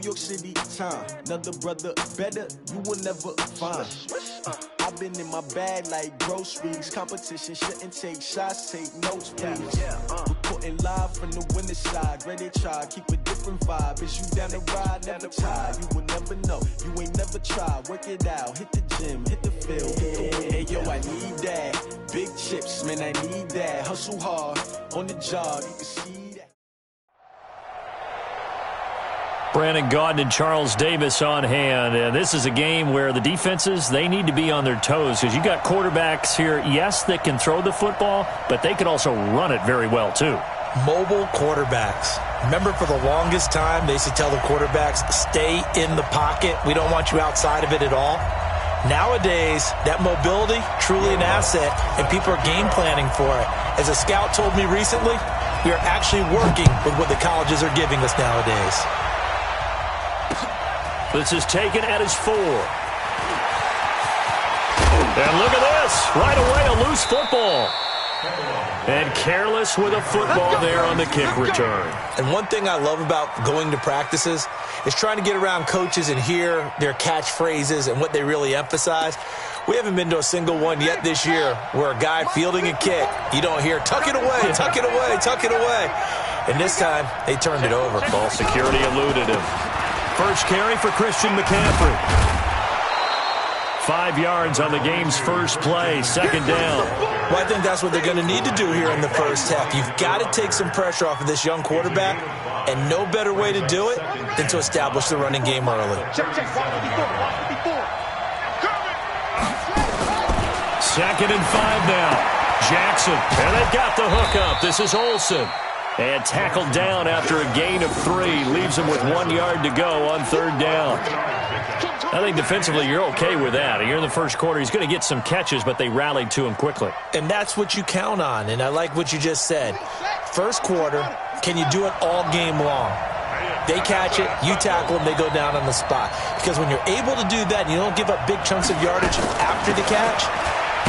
New York City time, another brother better, you will never find. I've been in my bag like groceries. Competition shouldn't take shots, take notes, please. Reporting live from the winning side. Ready to try, keep a different vibe. Is you down the ride, never tired. You will never know, you ain't never tried. Work it out, hit the gym, hit the field, hit the win. Hey yo, I need that. Big chips, man, I need that. Hustle hard, on the job, you can see. Brandon Gaudin and Charles Davis on hand. And this is a game where the defenses, they need to be on their toes because you got quarterbacks here, yes, that can throw the football, but they can also run it very well too. Mobile quarterbacks. Remember, for the longest time, they used to tell the quarterbacks, stay in the pocket. We don't want you outside of it at all. Nowadays, that mobility, truly an asset, and people are game planning for it. As a scout told me recently, we are actually working with what the colleges are giving us nowadays. This is taken at his 4. And look at this. Right away, a loose football. And careless with a football there on the kick return. And one thing I love about going to practices is trying to get around coaches and hear their catchphrases and what they really emphasize. We haven't been to a single one yet this year where a guy fielding a kick, you don't hear, tuck it away, tuck it away, tuck it away. And this time, they turned it over. Ball security eluded him. First carry for Christian McCaffrey. 5 yards on the game's first play, second down. Well, I think that's what they're going to need to do here in the first half. You've got to take some pressure off of this young quarterback, and no better way to do it than to establish the running game early. Second and 5 now. Jackson, and they've got the hook up. This is Olsen. And tackled down after a gain of 3. Leaves him with 1 yard to go on third down. I think defensively you're okay with that. Here in the first quarter, he's going to get some catches, but they rallied to him quickly. And that's what you count on, and I like what you just said. First quarter, can you do it all game long? They catch it, you tackle them, they go down on the spot. Because when you're able to do that and you don't give up big chunks of yardage after the catch,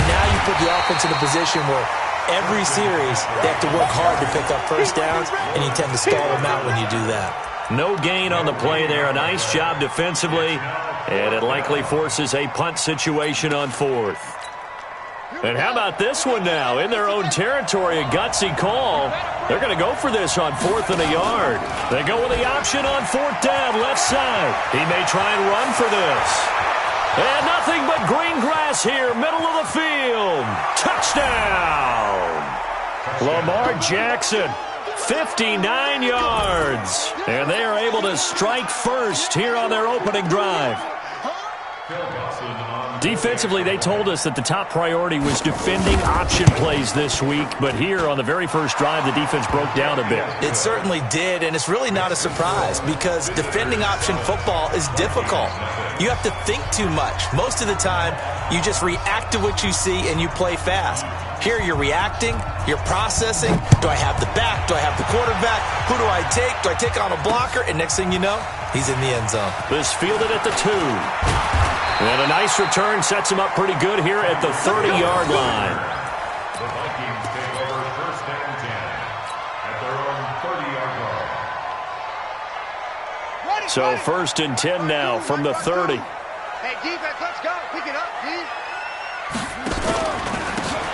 now you put the offense in a position where every series, they have to work hard to pick up first downs, and you tend to stall them out when you do that. No gain on the play there. A nice job defensively, and it likely forces a punt situation on 4th. And how about this one now? In their own territory, a gutsy call. They're going to go for this on 4th and a yard. They go with the option on 4th down, left side. He may try and run for this. And nothing but green grass here, middle of the field. Touchdown! Lamar Jackson, 59 yards. And they are able to strike first here on their opening drive. Defensively, they told us that the top priority was defending option plays this week. But here on the very first drive, the defense broke down a bit. It certainly did, and it's really not a surprise because defending option football is difficult. You have to think too much. Most of the time, you just react to what you see and you play fast. Here you're reacting, you're processing. Do I have the back? Do I have the quarterback? Who do I take? Do I take on a blocker? And next thing you know, he's in the end zone. This fielded at the 2. And a nice return sets him up pretty good here at the 30-yard line. The Vikings take over first and 10 at their own 30-yard line. So first and 10 now from the 30. Hey, defense, let's go. Pick it up, dude.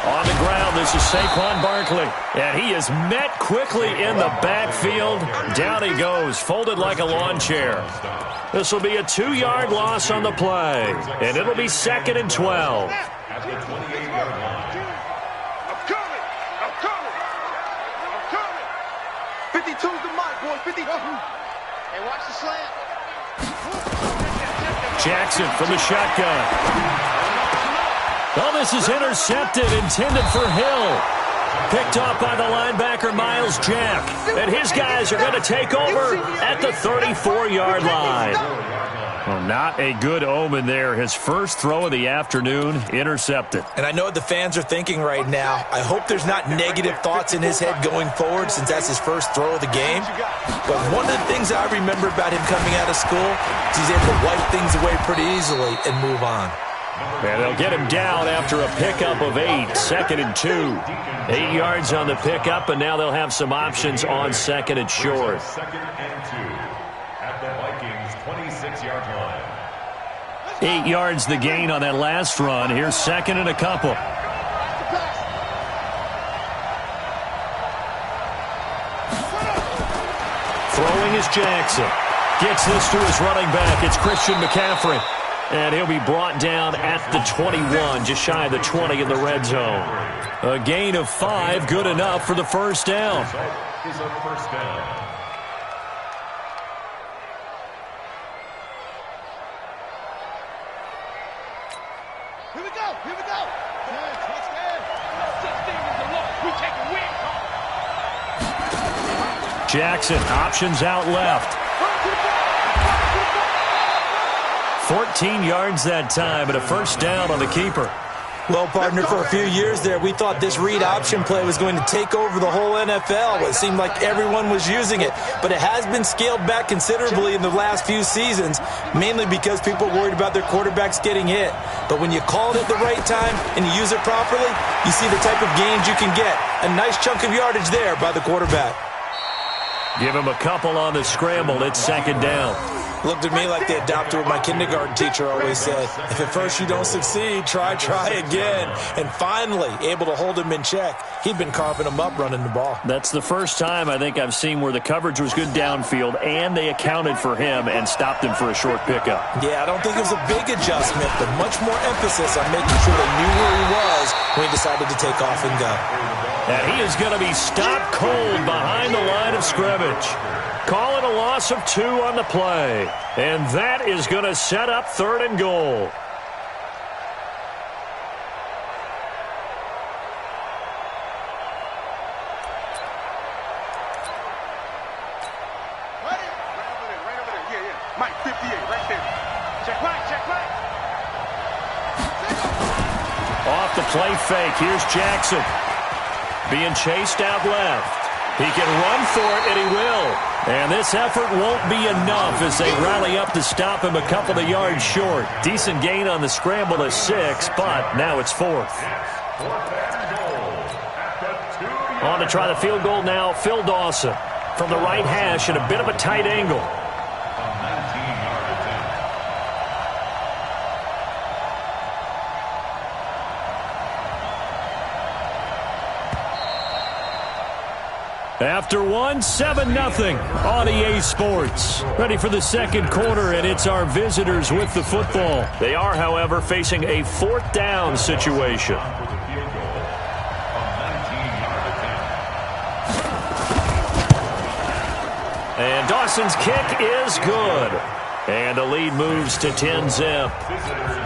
On the ground, this is Saquon Barkley. And he is met quickly in the backfield. Down he goes, folded like a lawn chair. This will be a 2-yard loss on the play. And it'll be 2nd and 12. At the 28-yard line. I'm coming. I'm coming. I'm coming. 52's the mark, boys. 52. Hey, watch the slant. Jackson from the shotgun. Well, this is intercepted, intended for Hill. Picked off by the linebacker, Miles Jack. And his guys are going to take over at the 34-yard line. Well, not a good omen there. His first throw of the afternoon, intercepted. And I know what the fans are thinking right now. I hope there's not negative thoughts in his head going forward since that's his first throw of the game. But one of the things I remember about him coming out of school is he's able to wipe things away pretty easily and move on. And they'll get him down after a pickup of 8, 2nd and 2. 8 yards on the pickup, and now they'll have some options on 2nd and short. 2nd and 2 at the Vikings 26-yard line. 8 yards the gain on that last run. Here's second and a couple. Throwing is Jackson. Gets this to his running back. It's Christian McCaffrey. And he'll be brought down at the 21, just shy of the 20 in the red zone. A gain of 5, good enough for the first down. Is a first down. Here we go. Here we go. Touchdown. 16 is the loss. We take a win. Jackson, options out left. 14 yards that time, and a first down on the keeper. Well, partner, for a few years there, we thought this read option play was going to take over the whole NFL. It seemed like everyone was using it, but it has been scaled back considerably in the last few seasons, mainly because people worried about their quarterbacks getting hit. But when you call it at the right time and you use it properly, you see the type of gains you can get. A nice chunk of yardage there by the quarterback. Give him a couple on the scramble. It's second down. Looked at me like they adopted what my kindergarten teacher always said. If at first you don't succeed, try again. And finally, able to hold him in check. He'd been carving him up running the ball. That's the first time I think I've seen where the coverage was good downfield and they accounted for him and stopped him for a short pickup. Yeah, I don't think it was a big adjustment, but much more emphasis on making sure they knew where he was when he decided to take off and go. And he is going to be stopped cold behind the line of scrimmage. Call it a loss of 2 on the play. And that is going to set up third and goal. Right over there. Yeah. Mike, 58, right there. Check right. Off the play fake. Here's Jackson. Being chased out left. He can run for it, and he will. And this effort won't be enough as they rally up to stop him a couple of yards short. Decent gain on the scramble to 6, but now it's fourth. On to try the field goal now, Phil Dawson. From the right hash at a bit of a tight angle. After 7-0 on EA Sports. Ready for the second quarter, and it's our visitors with the football. They are, however, facing a fourth down situation. And Dawson's kick is good. And the lead moves to 10-zip.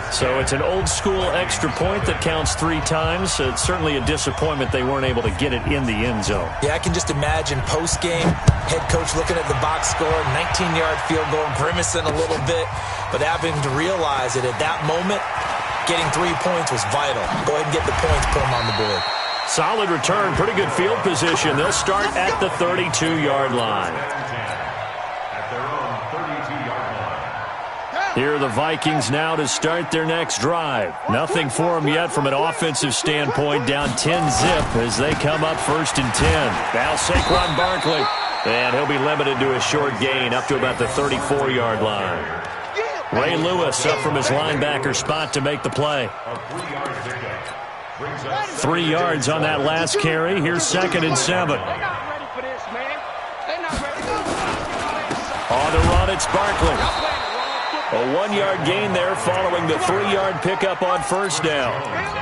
So it's an old-school extra point that counts 3 times. So it's certainly a disappointment they weren't able to get it in the end zone. Yeah, I can just imagine post-game, head coach looking at the box score, 19-yard field goal, grimacing a little bit, but having to realize that at that moment, getting 3 points was vital. Go ahead and get the points, put them on the board. Solid return, pretty good field position. They'll start at the 32-yard line. Here are the Vikings now to start their next drive. Nothing for them yet from an offensive standpoint, down 10-zip as they come up 1st and 10. Now Saquon Barkley, and he'll be limited to a short gain up to about the 34-yard line. Ray Lewis up from his linebacker spot to make the play. 3 yards on that last carry. Here's 2nd and 7. On the run, it's Barkley. A 1-yard gain there following the 3-yard pickup on first down.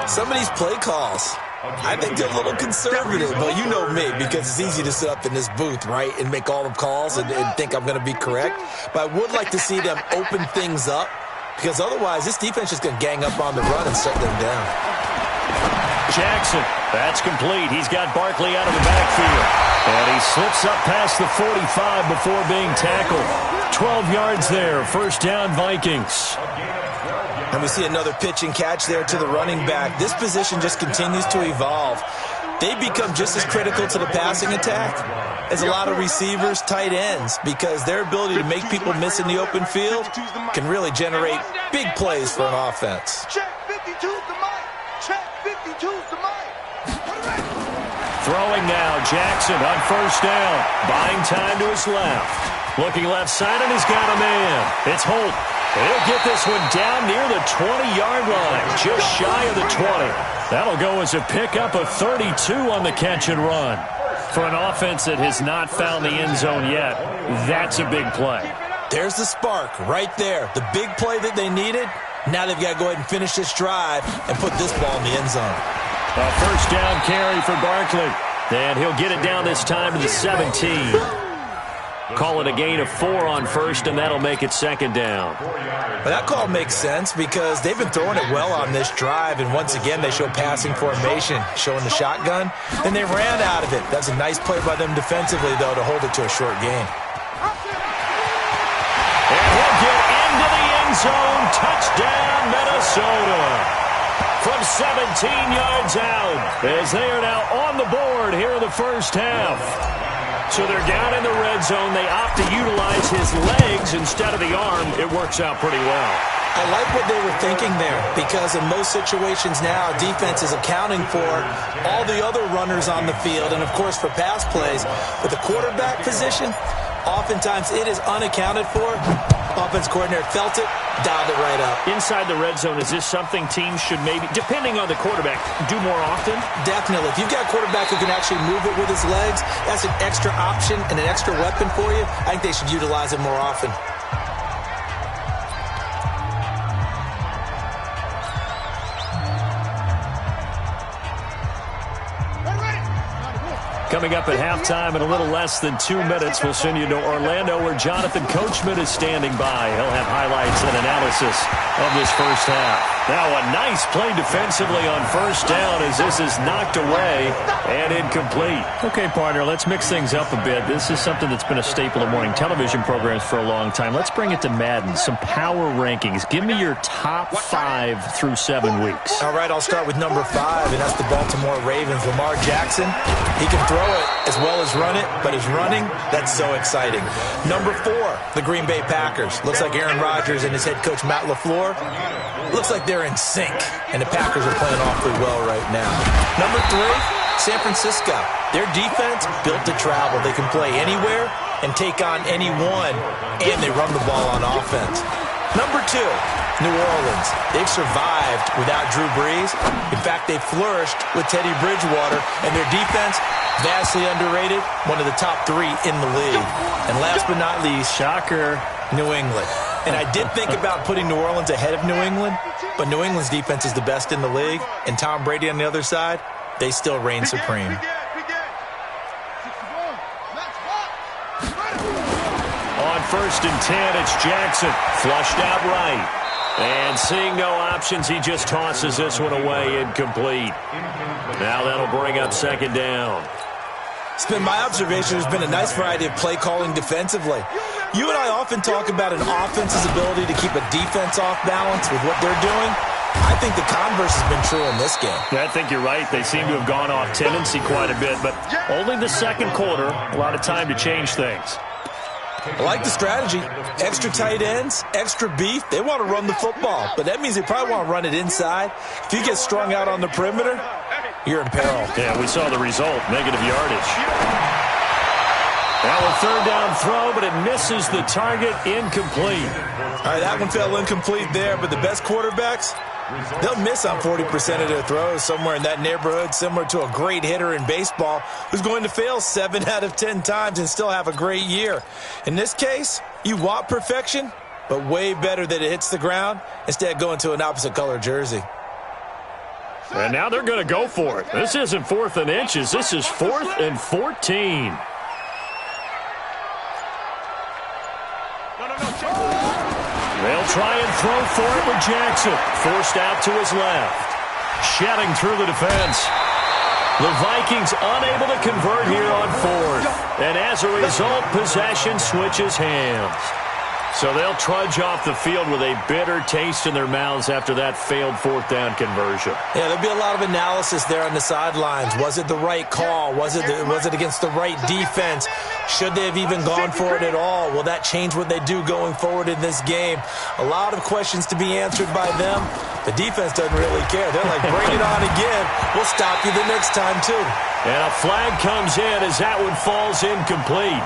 Some of these play calls, I think they're a little conservative, but you know me, because it's easy to sit up in this booth, right, and make all the calls and think I'm going to be correct. But I would like to see them open things up, because otherwise this defense is going to gang up on the run and shut them down. Jackson, that's complete. He's got Barkley out of the backfield. And he slips up past the 45 before being tackled. 12 yards there, first down Vikings. And we see another pitch and catch there to the running back. This position just continues to evolve. They become just as critical to the passing attack as a lot of receivers, tight ends, because their ability to make people miss in the open field can really generate big plays for an offense. Check 52's the mic. Check 52's the mic. Throwing now, Jackson on first down. Buying time to his left. Looking left side, and he's got a man. It's Holt. He'll get this one down near the 20-yard line, just shy of the 20. That'll go as a pickup of 32 on the catch and run. For an offense that has not found the end zone yet, that's a big play. There's the spark right there. The big play that they needed. Now they've got to go ahead and finish this drive and put this ball in the end zone. A first down carry for Barkley. And he'll get it down this time to the 17. Call it a gain of 4 on first, and that'll make it second down. Well, that call makes sense because they've been throwing it well on this drive, and once again they show passing formation, showing the shotgun, and they ran out of it. That's a nice play by them defensively, though, to hold it to a short gain. And he'll get into the end zone. Touchdown, Minnesota. From 17 yards out, as they are now on the board here in the first half. So they're down in the red zone. They opt to utilize his legs instead of the arm. It works out pretty well. I like what they were thinking there because in most situations now, defense is accounting for all the other runners on the field and, of course, for pass plays. But the quarterback position, oftentimes it is unaccounted for. Offense coordinator felt it, dialed it right up. Inside the red zone, is this something teams should maybe, depending on the quarterback, do more often? Definitely. If you've got a quarterback who can actually move it with his legs, that's an extra option and an extra weapon for you. I think they should utilize it more often. Coming up at halftime in a little less than 2 minutes, we'll send you to Orlando where Jonathan Coachman is standing by. He'll have highlights and analysis of this first half. Now a nice play defensively on first down as this is knocked away and incomplete. Okay, partner, let's mix things up a bit. This is something that's been a staple of morning television programs for a long time. Let's bring it to Madden, some power rankings. Give me your top 5 through 7 weeks. All right, I'll start with number 5, and that's the Baltimore Ravens. Lamar Jackson, he can throw it as well as run it, but his running, that's so exciting. Number 4, the Green Bay Packers. Looks like Aaron Rodgers and his head coach Matt LaFleur, looks like they're in sync, and the Packers are playing awfully well right now. Number 3, San Francisco. Their defense built to travel. They can play anywhere and take on anyone, and they run the ball on offense. Number 2, New Orleans. They've survived without Drew Brees. In fact, they flourished with Teddy Bridgewater, and their defense, vastly underrated, one of the top 3 in the league. And last but not least, shocker, New England. And I did think about putting New Orleans ahead of New England, but New England's defense is the best in the league, and Tom Brady on the other side, they still reign supreme. On first and 10, it's Jackson, flushed out right. And seeing no options, he just tosses this one away, incomplete. Now that'll bring up second down. It's been my observation there's been a nice variety of play calling defensively. You and I often talk about an offense's ability to keep a defense off balance with what they're doing. I think the converse has been true in this game. Yeah, I think you're right. They seem to have gone off tendency quite a bit, but only the second quarter, a lot of time to change things. I like the strategy. Extra tight ends, extra beef. They want to run the football, but that means they probably want to run it inside. If you get strung out on the perimeter, you're in peril. Yeah, we saw the result, negative yardage. Now a third down throw, but it misses the target, incomplete. All right, that one fell incomplete there, but the best quarterbacks, they'll miss on 40% of their throws, somewhere in that neighborhood, similar to a great hitter in baseball who's going to fail 7 out of 10 times and still have a great year. In this case, you want perfection, but way better that it hits the ground instead of going to an opposite color jersey. And now they're going to go for it. This isn't 4th and inches. This is 4th and 14. They'll try and throw for it with Jackson. Forced out to his left. Shedding through the defense. The Vikings unable to convert here on 4th. And as a result, possession switches hands. So they'll trudge off the field with a bitter taste in their mouths after that failed 4th down conversion. Yeah, there'll be a lot of analysis there on the sidelines. Was it the right call? Was it against the right defense? Should they have even gone for it at all? Will that change what they do going forward in this game? A lot of questions to be answered by them. The defense doesn't really care. They're like, bring it on again. We'll stop you the next time, too. And a flag comes in as that one falls incomplete.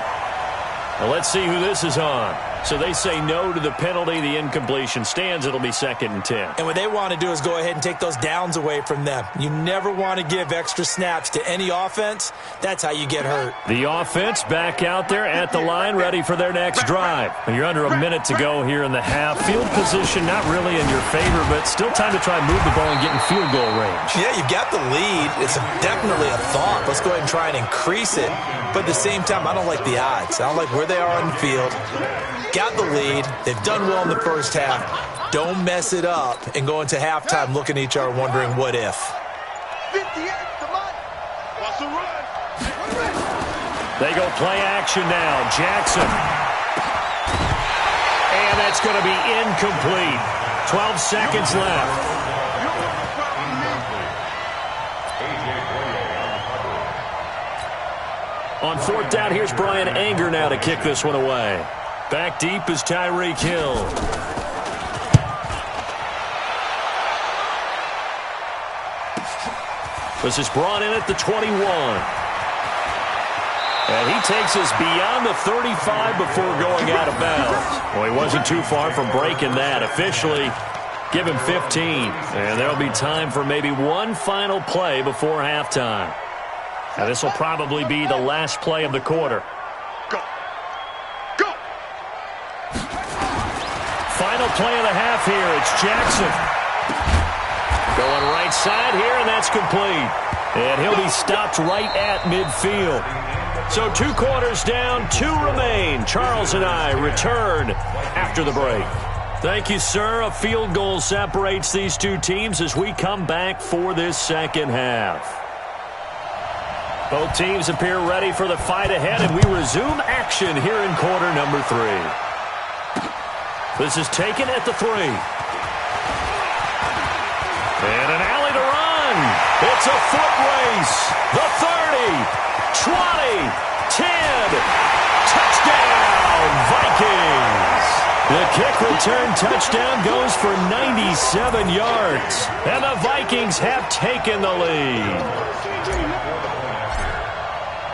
Well, let's see who this is on. So they say no to the penalty. The incompletion stands. It'll be 2nd and 10. And what they want to do is go ahead and take those downs away from them. You never want to give extra snaps to any offense. That's how you get hurt. The offense back out there at the line, ready for their next drive. You're under a minute to go here in the half. Field position not really in your favor, but still time to try and move the ball and get in field goal range. Yeah, you've got the lead. It's definitely a thought. Let's go ahead and try and increase it. But at the same time, I don't like the odds. I don't like where they are on the field. Got the lead. They've done well in the first half. Don't mess it up and go into halftime looking at each other wondering what if. 58, come on. What's the run? They go play action now. Jackson. And that's going to be incomplete. 12 seconds left. On 4th down, here's Brian Anger now to kick this one away. Back deep is Tyreek Hill. This is brought in at the 21. And he takes us beyond the 35 before going out of bounds. Well, he wasn't too far from breaking that. Officially, give him 15. And there'll be time for maybe one final play before halftime. Now, this will probably be the last play of the quarter. Go. Go. Final play of the half here. It's Jackson. Going right side here, and that's complete. And he'll be stopped right at midfield. So 2 quarters down, 2 remain. Charles and I return after the break. Thank you, sir. A field goal separates these two teams as we come back for this second half. Both teams appear ready for the fight ahead, and we resume action here in quarter number 3. This is taken at the 3. And an alley to run. It's a foot race. The 30, 20, 10. Touchdown, Vikings. The kick return touchdown goes for 97 yards. And the Vikings have taken the lead.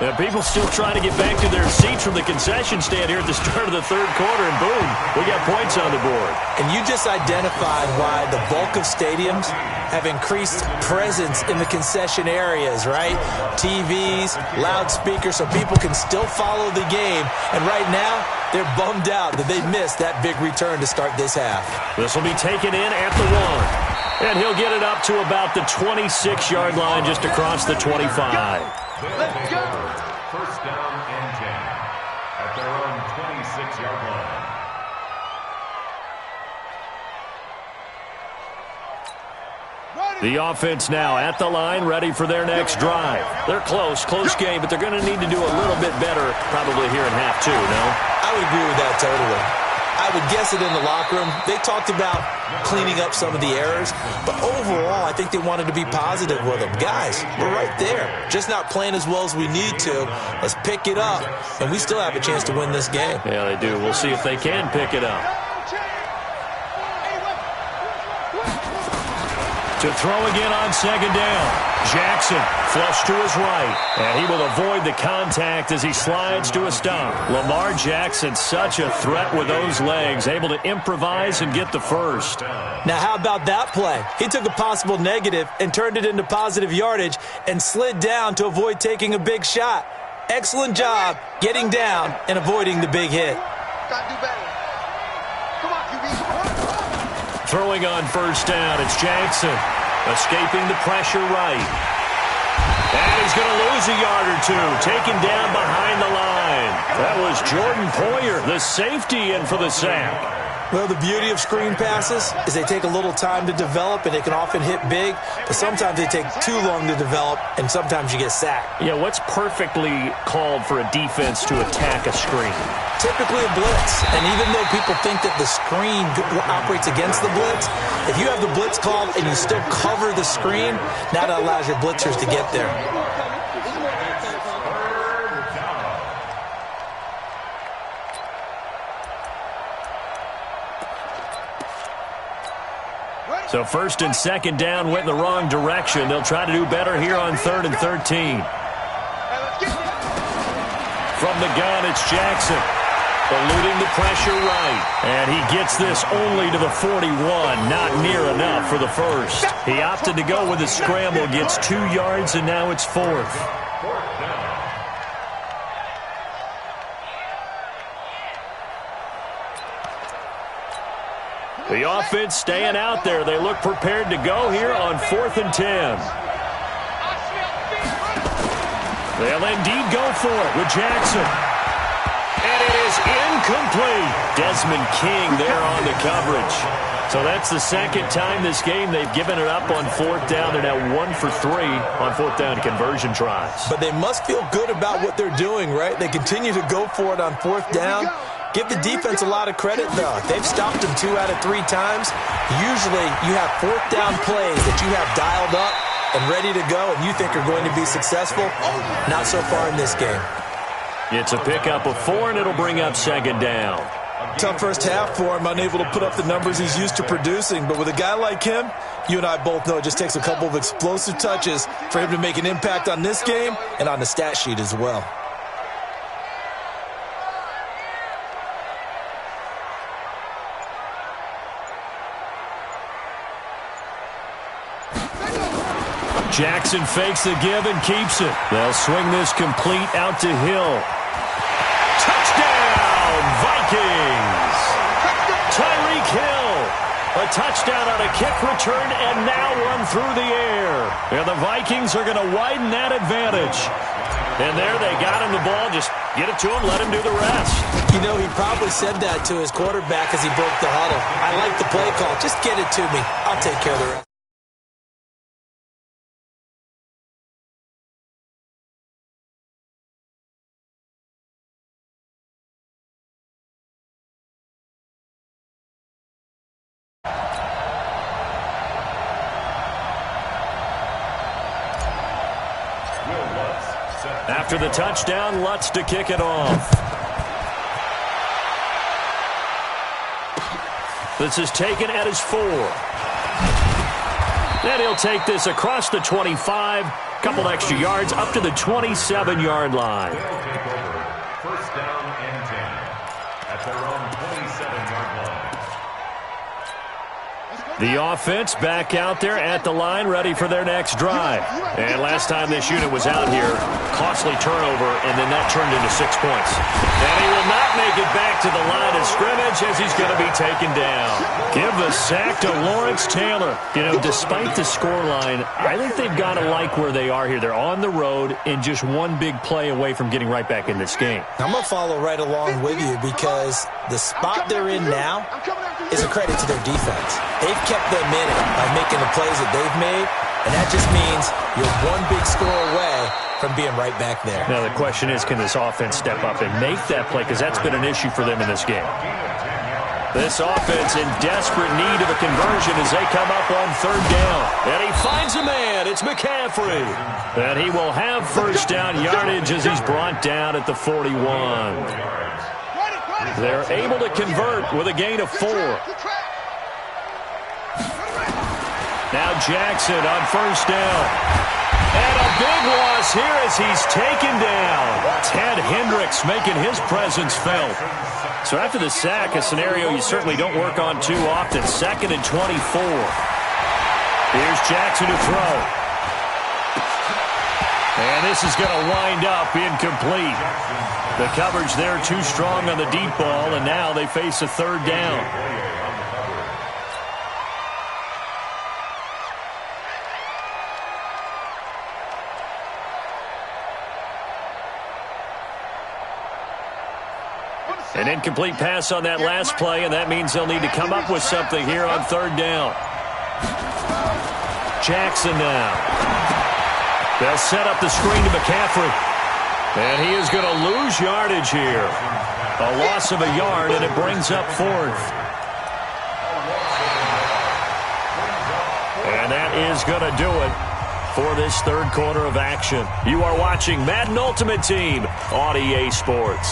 And people still trying to get back to their seats from the concession stand here at the start of the 3rd quarter, and boom, we got points on the board. And you just identified why the bulk of stadiums have increased presence in the concession areas, right? TVs, loudspeakers, so people can still follow the game. And right now, they're bummed out that they missed that big return to start this half. This will be taken in at the 1. And he'll get it up to about the 26-yard line just across the 25. Let's go. 1st down and 10 at their own 26-yard line. The offense now at the line, ready for their next drive. They're close game, but they're going to need to do a little bit better probably here in half 2, no? I would agree with that totally. I would guess it in the locker room. They talked about cleaning up some of the errors, but overall, I think they wanted to be positive with them. Guys, we're right there. Just not playing as well as we need to. Let's pick it up, and we still have a chance to win this game. Yeah, they do. We'll see if they can pick it up. To throw again on 2nd down. Jackson flush to his right. And he will avoid the contact as he slides to a stop. Lamar Jackson, such a threat with those legs, able to improvise and get the first. Now, how about that play? He took a possible negative and turned it into positive yardage and slid down to avoid taking a big shot. Excellent job getting down and avoiding the big hit. Gotta do better. Come on, QB. Throwing on 1st down, it's Jackson. Escaping the pressure right. And he's going to lose a yard or 2. Taken down behind the line. That was Jordan Poyer, the safety, in for the sack. Well, the beauty of screen passes is they take a little time to develop, and they can often hit big, but sometimes they take too long to develop, and sometimes you get sacked. Yeah, what's perfectly called for a defense to attack a screen? Typically a blitz, and even though people think that the screen operates against the blitz, if you have the blitz called and you still cover the screen, now that allows your blitzers to get there. So 1st and 2nd down went in the wrong direction. They'll try to do better here on 3rd and 13. Hey, let's get it. From the gun, it's Jackson. eluding the pressure right. And he gets this only to the 41, not near enough for the first. He opted to go with a scramble, gets 2 yards, and now it's 4th. The offense staying out there. They look prepared to go here on 4th and 10. They'll indeed go for it with Jackson. And it is incomplete. Desmond King there on the coverage. So that's the second time this game they've given it up on 4th down. They're now 1 for 3 on 4th down conversion tries. But they must feel good about what they're doing, right? They continue to go for it on 4th down. Give the defense a lot of credit, though. They've stopped them 2 out of 3 times. Usually you have 4th down plays that you have dialed up and ready to go and you think are going to be successful. Not so far in this game. It's a pickup of 4, and it'll bring up 2nd down. Tough first half for him, unable to put up the numbers he's used to producing. But with a guy like him, you and I both know it just takes a couple of explosive touches for him to make an impact on this game and on the stat sheet as well. Jackson fakes the give and keeps it. They'll swing this complete out to Hill. Touchdown, Vikings! Tyreek Hill. A touchdown on a kick return and now run through the air. And the Vikings are going to widen that advantage. And there they got him the ball. Just get it to him, let him do the rest. You know, he probably said that to his quarterback as he broke the huddle. I like the play call. Just get it to me. I'll take care of the rest. After the touchdown, Lutz to kick it off. This is taken at his 4. Then he'll take this across the 25, couple extra yards up to the 27-yard line. First down and 10 at their own 27-yard line. The offense back out there at the line, ready for their next drive. And last time this unit was out here, costly turnover, and then that turned into 6 points. And he will not make it back to the line of scrimmage as he's going to be taken down. Give the sack to Lawrence Taylor. You know, despite the scoreline, I think they've got to like where they are here. They're on the road and just one big play away from getting right back in this game. I'm going to follow right along with you because the spot they're in now is a credit to their defense. They've kept them in it by making the plays that they've made, and that just means you're one big score away from being right back there. Now the question is, can this offense step up and make that play? Because that's been an issue for them in this game. This offense in desperate need of a conversion as they come up on 3rd down. And he finds a man. It's McCaffrey. And he will have first down yardage as he's brought down at the 41. They're able to convert with a gain of 4. Now Jackson on first down. And a big loss here as he's taken down. Ted Hendricks making his presence felt. So after the sack, a scenario you certainly don't work on too often. 2nd and 24. Here's Jackson to throw. And this is going to wind up incomplete. The coverage there too strong on the deep ball, and now they face a 3rd down. An incomplete pass on that last play, and that means they'll need to come up with something here on 3rd down. Jackson now. They'll set up the screen to McCaffrey. And he is going to lose yardage here. A loss of a yard, and it brings up 4th. And that is going to do it for this 3rd quarter of action. You are watching Madden Ultimate Team on EA Sports.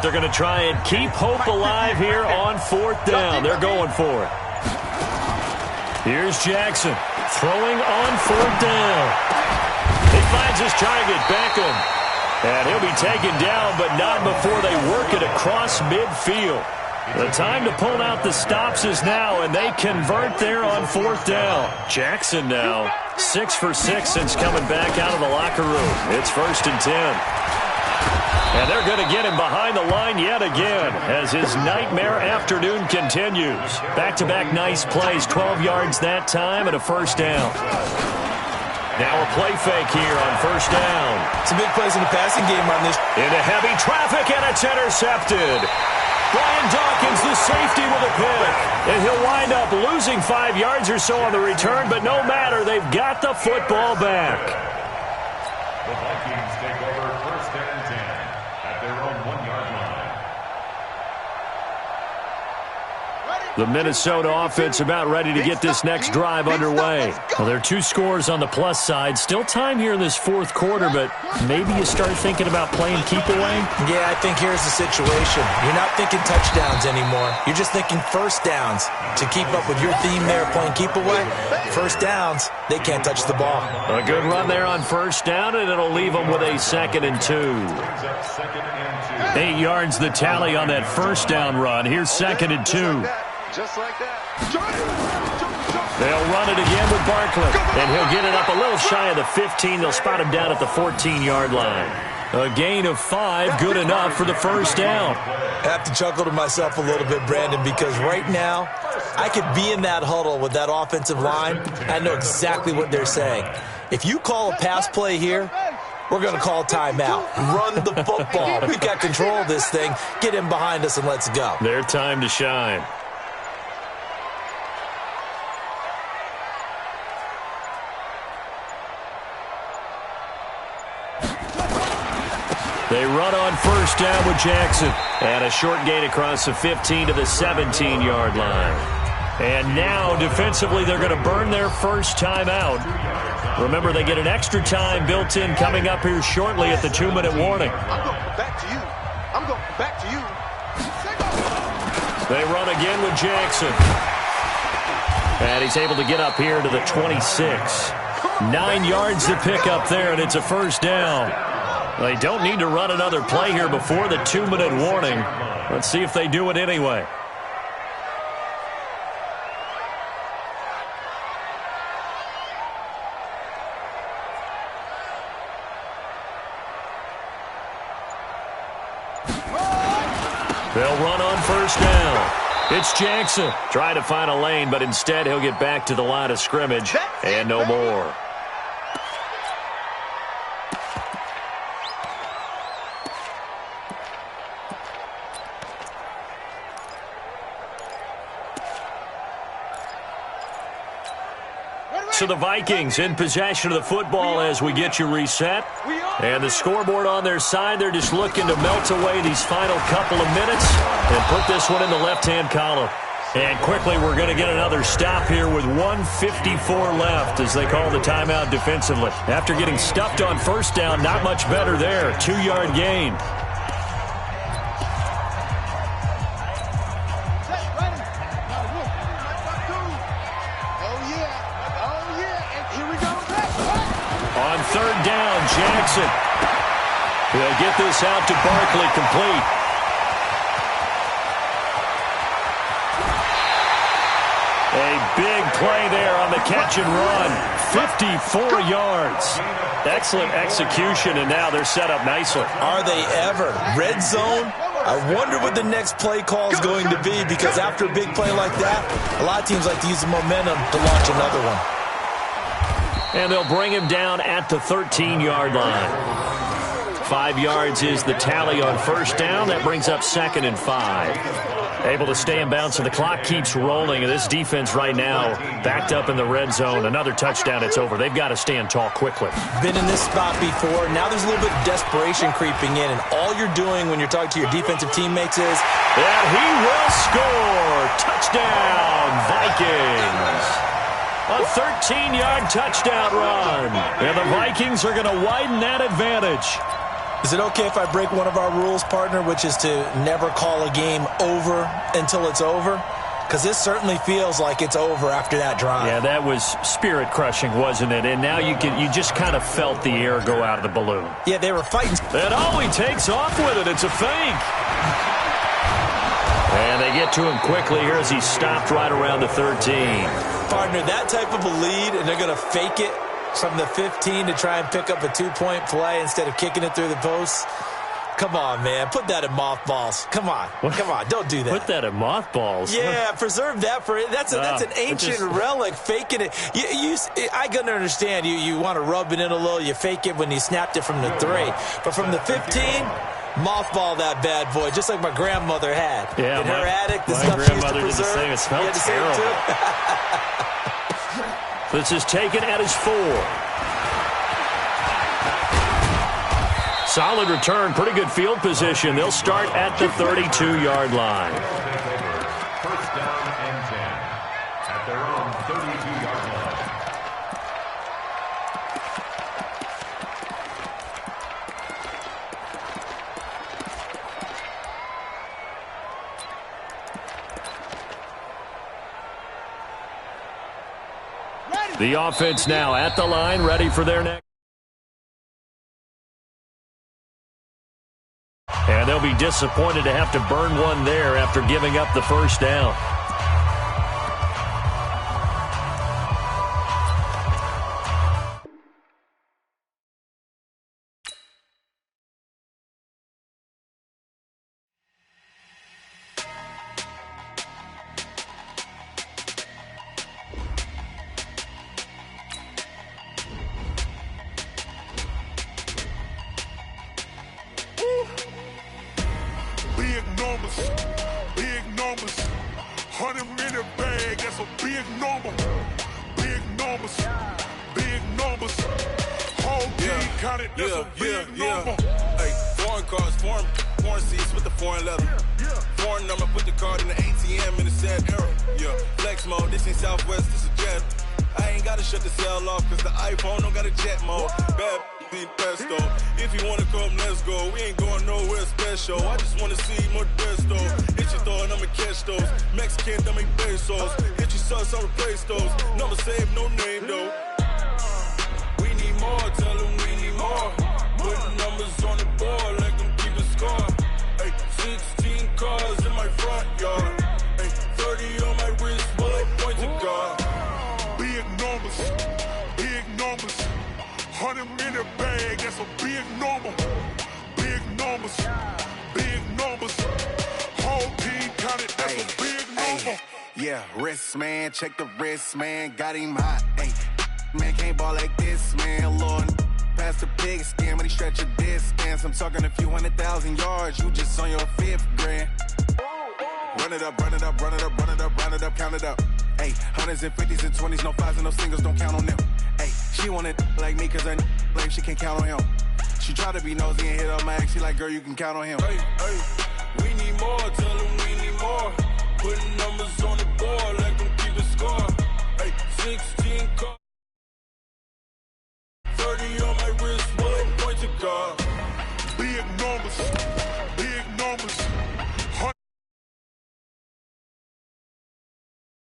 But they're going to try and keep hope alive here on 4th down. They're going for it. Here's Jackson throwing on 4th down. He finds his target, Beckham. And he'll be taken down, but not before they work it across midfield. The time to pull out the stops is now, and they convert there on 4th down. Jackson now 6 for 6 since coming back out of the locker room. It's 1st and 10. And they're going to get him behind the line yet again as his nightmare afternoon continues. Back-to-back nice plays, 12 yards that time and a 1st down. Now a play fake here on 1st down. Some big plays in the passing game on this. Into heavy traffic, and it's intercepted. Brian Dawkins, the safety, with a pick. And he'll wind up losing 5 yards or so on the return, but no matter, they've got the football back. The Vikings take over 1st and 10 at their own 1-yard line. The Minnesota offense about ready to get this next drive underway. Well, there are 2 scores on the plus side. Still time here in this 4th quarter, but maybe you start thinking about playing keep away? Yeah, I think here's the situation. You're not thinking touchdowns anymore. You're just thinking 1st downs. To keep up with your theme there, playing keep away, 1st downs, they can't touch the ball. A good run there on 1st down, and it'll leave them with a 2nd and 2. 8 yards the tally on that 1st down run. Here's 2nd and 2. Just like that. They'll run it again with Barkley, and he'll get it up a little shy of the 15. They'll spot him down at the 14-yard line. A gain of 5, good enough for the 1st down. I have to chuckle to myself a little bit, Brandon, because right now I could be in that huddle with that offensive line. I know exactly what they're saying. If you call a pass play here, we're going to call timeout. Run the football. We've got control of this thing. Get him behind us and let's go. Their time to shine. They run on 1st down with Jackson. And a short gain across the 15 to the 17-yard line. And now, defensively, they're going to burn their first time out. Remember, they get an extra time built in coming up here shortly at the 2-minute warning. I'm going back to you. I'm going back to you. They run again with Jackson. And he's able to get up here to the 26. 9 yards to pick up there, and it's a 1st down. They don't need to run another play here before the 2-minute warning. Let's see if they do it anyway. They'll run on 1st down. It's Jackson trying to find a lane, but instead he'll get back to the line of scrimmage and no more. So the Vikings in possession of the football as we get you reset. And the scoreboard on their side, they're just looking to melt away these final couple of minutes and put this one in the left-hand column. And quickly, we're going to get another stop here with 1:54 left as they call the timeout defensively. After getting stuffed on 1st down, not much better there. 2-yard gain. On 3rd down, Jackson. They'll get this out to Barkley, complete. A big play there on the catch and run. 54 yards. Excellent execution, and now they're set up nicely. Are they ever? Red zone? I wonder what the next play call is going to be, because after a big play like that, a lot of teams like to use the momentum to launch another one. And they'll bring him down at the 13-yard line. 5 yards is the tally on 1st down. That brings up 2nd and 5. Able to stay in bounds, and the clock keeps rolling. And this defense right now backed up in the red zone. Another touchdown, it's over. They've got to stand tall quickly. Been in this spot before. Now there's a little bit of desperation creeping in. And all you're doing when you're talking to your defensive teammates is... And he will score! Touchdown, Vikings! A 13-yard touchdown run. And the Vikings are going to widen that advantage. Is it okay if I break one of our rules, partner, which is to never call a game over until it's over? Because this certainly feels like it's over after that drive. Yeah, that was spirit-crushing, wasn't it? And now you just kind of felt the air go out of the balloon. Yeah, they were fighting. And he takes off with it. It's a fake. And they get to him quickly here as he's stopped right around the 13. Partner, that type of a lead, and they're going to fake it from the 15 to try and pick up a 2-point play instead of kicking it through the post. Come on, man. Put that in mothballs. Come on. Come on. Don't do that. Put that in mothballs? Yeah, preserve that for it. That's an ancient relic, faking it. I can understand. You want to rub it in a little. You fake it when you snapped it from the 3. But from the 15, mothball that bad boy, just like my grandmother had. Yeah, in her attic, the my stuff she used to grandmother did the preserve. same. It smelled terrible. This is taken at his 4. Solid return, pretty good field position. They'll start at the 32-yard line. First down and 10 at their own 32-yard line. The offense now at the line, ready for their next. And they'll be disappointed to have to burn one there after giving up the first down. Big numbers, 100 in the bag, that's a big number. Big numbers, whole team counted, that's a big number. Hey, foreign cars, foreign seats with the foreign leather. Foreign number, put the card in the ATM in the sad era. Yeah, flex mode, this ain't Southwest, this is Jet. I ain't gotta shut the cell off, cause the iPhone don't got a jet mode. Bad be pesto. If you wanna come, let's go. We ain't going nowhere special. I just wanna see more Modesto. Hit your throw and I'ma catch those. Mexican, dummy pesos. Hit your sauce, I'll replace those. Number save, no name though. We need more, tell them we need more. Putting numbers on the board, like them keeping score. Hey, 16 cars in my front yard. Hey, 30 on my wrist, bullet point to God. Big numbers, 100 in the bag, that's a big number. Big numbers, whole team counted, that's a big number. Yeah, wrist man, check the wrist man, got him hot. Hey, man can't ball like this, man. Lord, past the big skin when he stretch a distance. I'm talking a few 100,000 yards, you just on your 5th grand. Run it up, count it up. Hey, hundreds and 50s and 20s, no 5s and no singles, don't count on them. Hey, she wanted like me cause I like she can't count on him. She tried to be nosy and hit up my ex, she like, girl, you can count on him. Hey, we need more, tell them we need more. Putting numbers on the board like them keep a score. Hey, 16